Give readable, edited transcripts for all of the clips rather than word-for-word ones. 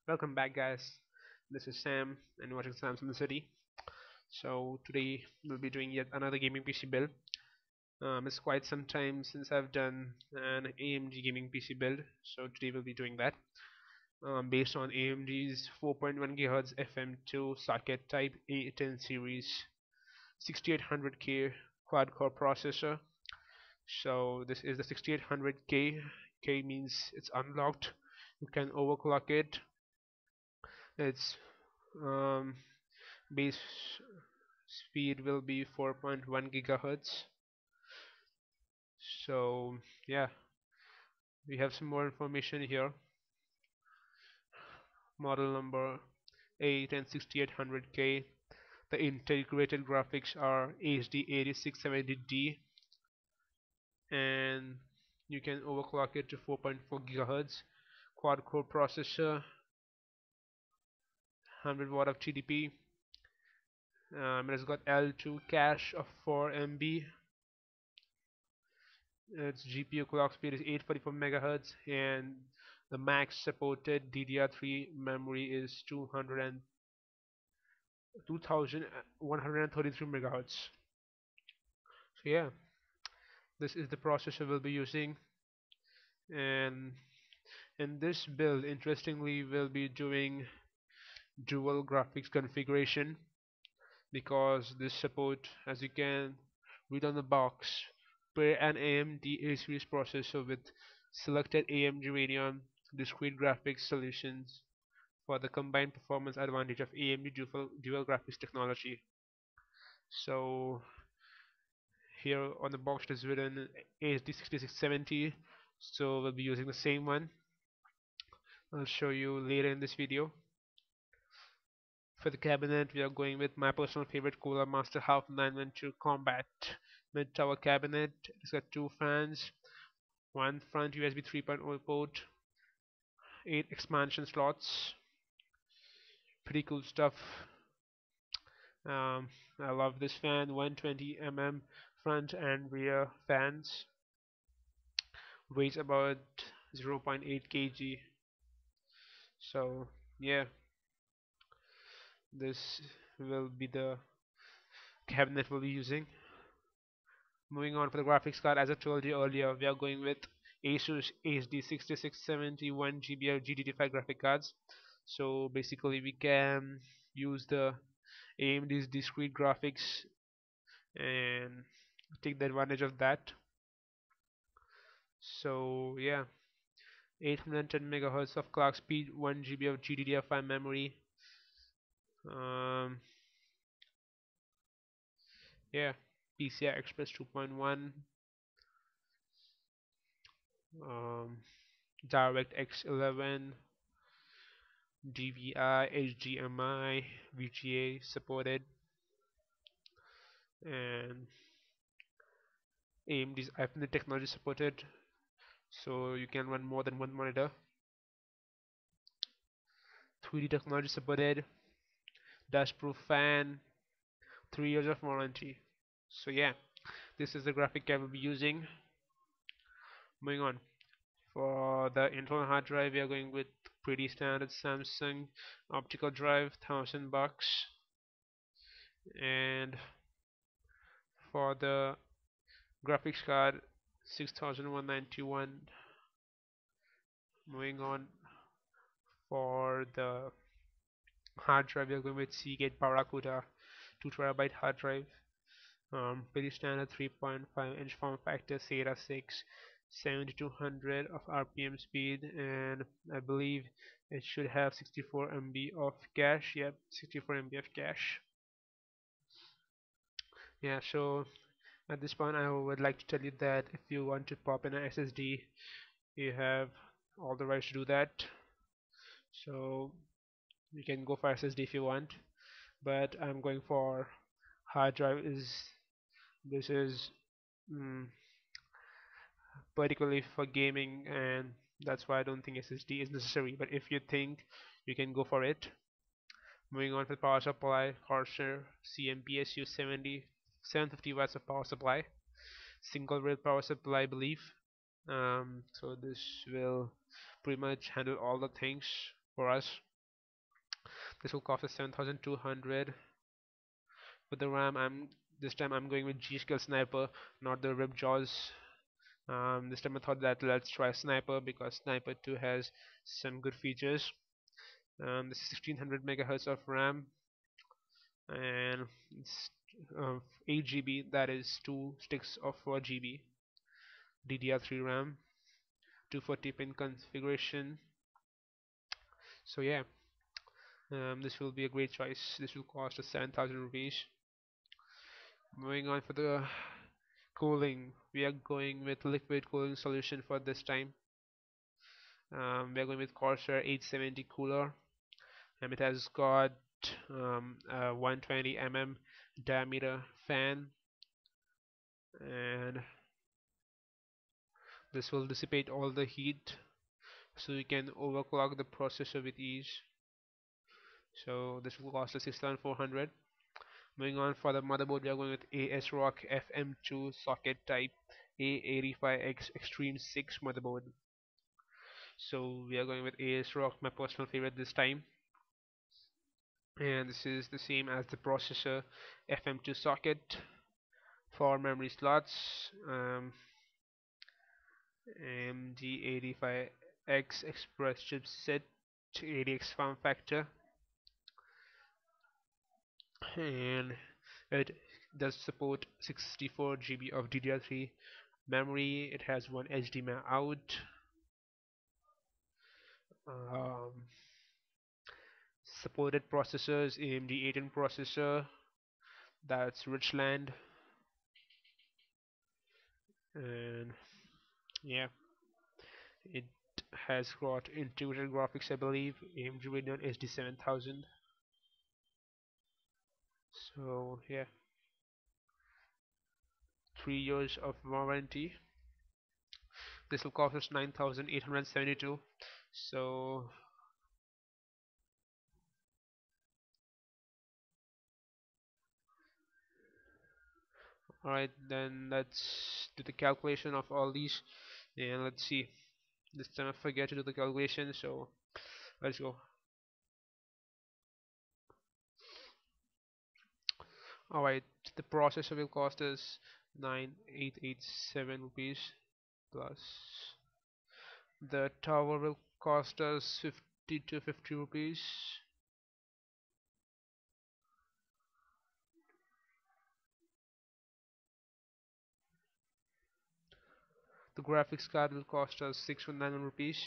Welcome back, guys. This is Sam, and you're watching Sam's in the City. So today we'll be doing yet another gaming PC build. It's quite some time since I've done an AMD gaming PC build, so today we'll be doing that. Based on AMD's 4.1 GHz FM2 socket type A10 series 6800K quad-core processor. So this is the 6800K. K means it's unlocked. You can overclock it. Its um, base speed will be 4.1 gigahertz. So yeah, we have some more information here. Model number A10 6800K. The integrated graphics are HD 8670D, and you can overclock it to 4.4 gigahertz. Quad core processor, 100 watt of TDP. It has got L2 cache of 4 MB. Its GPU clock speed is 844 megahertz, and the max supported DDR3 memory is 2133 megahertz. So yeah, this is the processor we'll be using, and in this build, interestingly, we'll be doing dual graphics configuration because this support, as you can read on the box, pair an AMD A-series processor with selected AMD Radeon discrete graphics solutions for the combined performance advantage of AMD dual graphics technology. So here on the box it is written ASD 6670, so we'll be using the same one. I'll show you later in this video. For the cabinet, we are going with my personal favorite Cooler Master Half 912 Combat mid-tower cabinet. It's got two fans, one front USB 3.0 port, 8 expansion slots. Pretty cool stuff. Um, I love this fan. 120 front and rear fans. Weighs about 0.8 kg. So yeah, this will be the cabinet we'll be using. Moving on for the graphics card, as I told you earlier, we are going with Asus HD 6670 1GB of GDDR5 graphic cards. So basically, we can use the AMD's discrete graphics and take the advantage of that. So yeah, 810 megahertz of clock speed, 1 GB of GDDR5 memory. Um, yeah, PCI Express 2.1, um, DirectX 11, DVI, HDMI, VGA supported, and AMD's Infinite technology supported, so you can run more than one monitor. 3D technology supported, dustproof fan, 3 years of warranty. So yeah, this is the graphic card we'll be using. Moving on. For the internal hard drive, we are going with pretty standard Samsung optical drive, $1,000. And for the graphics card, 6,191. Moving on, for the hard drive, we are going with Seagate Barracuda 2 TB hard drive. Pretty standard 3.5-inch form factor, SATA 6, 7200 of RPM speed, and I believe it should have 64 MB of cache. Yep, 64 MB of cache. Yeah, so at this point I would like to tell you that if you want to pop in an SSD, you have all the rights to do that. So you can go for SSD if you want, but I'm going for hard drive. This is mm, particularly for gaming, and that's why I don't think SSD is necessary. But if you think, you can go for it. Moving on to the power supply, Corsair CMPSU 750 watts of power supply, single rail power supply, I believe. So this will pretty much handle all the things for us. This will cost us 7,200. With the RAM, this time I'm going with G-Skill Sniper, not the Rip Jaws. This time I thought that let's try Sniper because Sniper 2 has some good features. This is 1600 megahertz of RAM, and it's 8 GB. That is two sticks of 4 GB DDR3 RAM, 240 pin configuration. So yeah, this will be a great choice. This will cost us 7,000 rupees. Moving on for the cooling, we are going with liquid cooling solution for this time. We are going with Corsair 870 cooler, and it has got a 120 diameter fan, and this will dissipate all the heat so you can overclock the processor with ease. So this will cost us 6,400. Moving on for the motherboard, we are going with ASRock FM2 socket type A85X Extreme 6 motherboard. So we are going with ASRock, my personal favorite this time. And this is the same as the processor FM2 socket. 4 memory slots, AMD 85X Express chipset, 80X form factor, and it does support 64 GB of DDR3 memory. It has one HDMI out. Um, Supported processors, AMD A10 processor, that's Richland, and yeah, it has got integrated graphics, I believe, AMD Radeon HD 7000. So yeah, 3 years of warranty. This will cost us 9,872. So alright, then let's do the calculation of all these, and let's see. This time I forget to do the calculation, so let's go. Alright, the processor will cost us 9,887 rupees, plus the tower will cost us 50 to 50 rupees. The graphics card will cost us 619 rupees.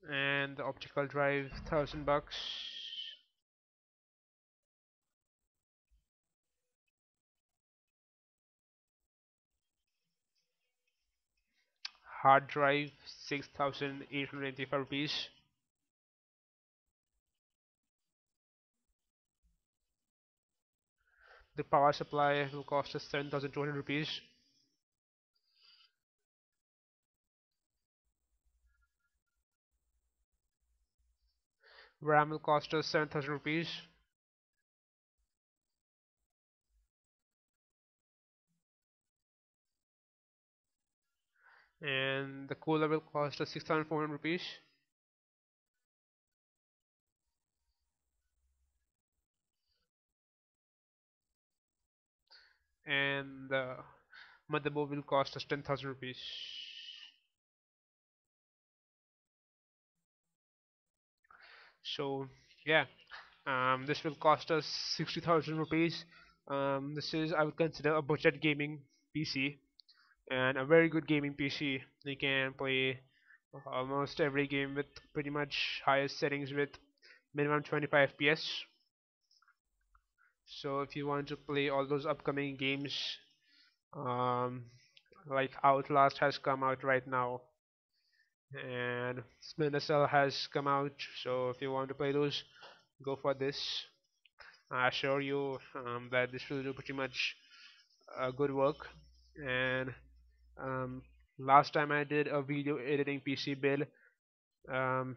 And the optical drive, 1,000 bucks. Hard drive, 6,885 rupees. The power supply will cost us 7,200 rupees. RAM will cost us 7,000 rupees. And the cooler will cost us 6,400 rupees. And the motherboard will cost us 10,000 rupees. So yeah, this will cost us 60,000 rupees. This is, I would consider, a budget gaming PC, and a very good gaming PC. You can play almost every game with pretty much highest settings with minimum 25 FPS. So if you want to play all those upcoming games, um, like Outlast has come out right now, and Splinter Cell has come out. So if you want to play those, go for this. I assure you that this will do pretty much good work. And um, last time I did a video editing PC build.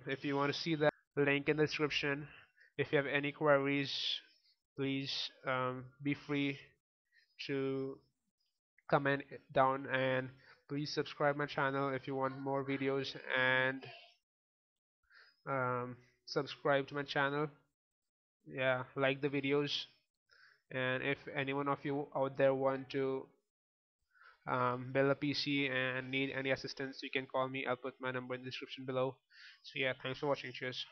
If you want to see that, link in the description. If you have any queries, please be free to comment down, and please subscribe my channel if you want more videos, and um, subscribe to my channel. Yeah, like the videos, and if anyone of you out there want to build a PC and need any assistance, you can call me. I'll put my number in the description below. So yeah, thanks for watching. Cheers.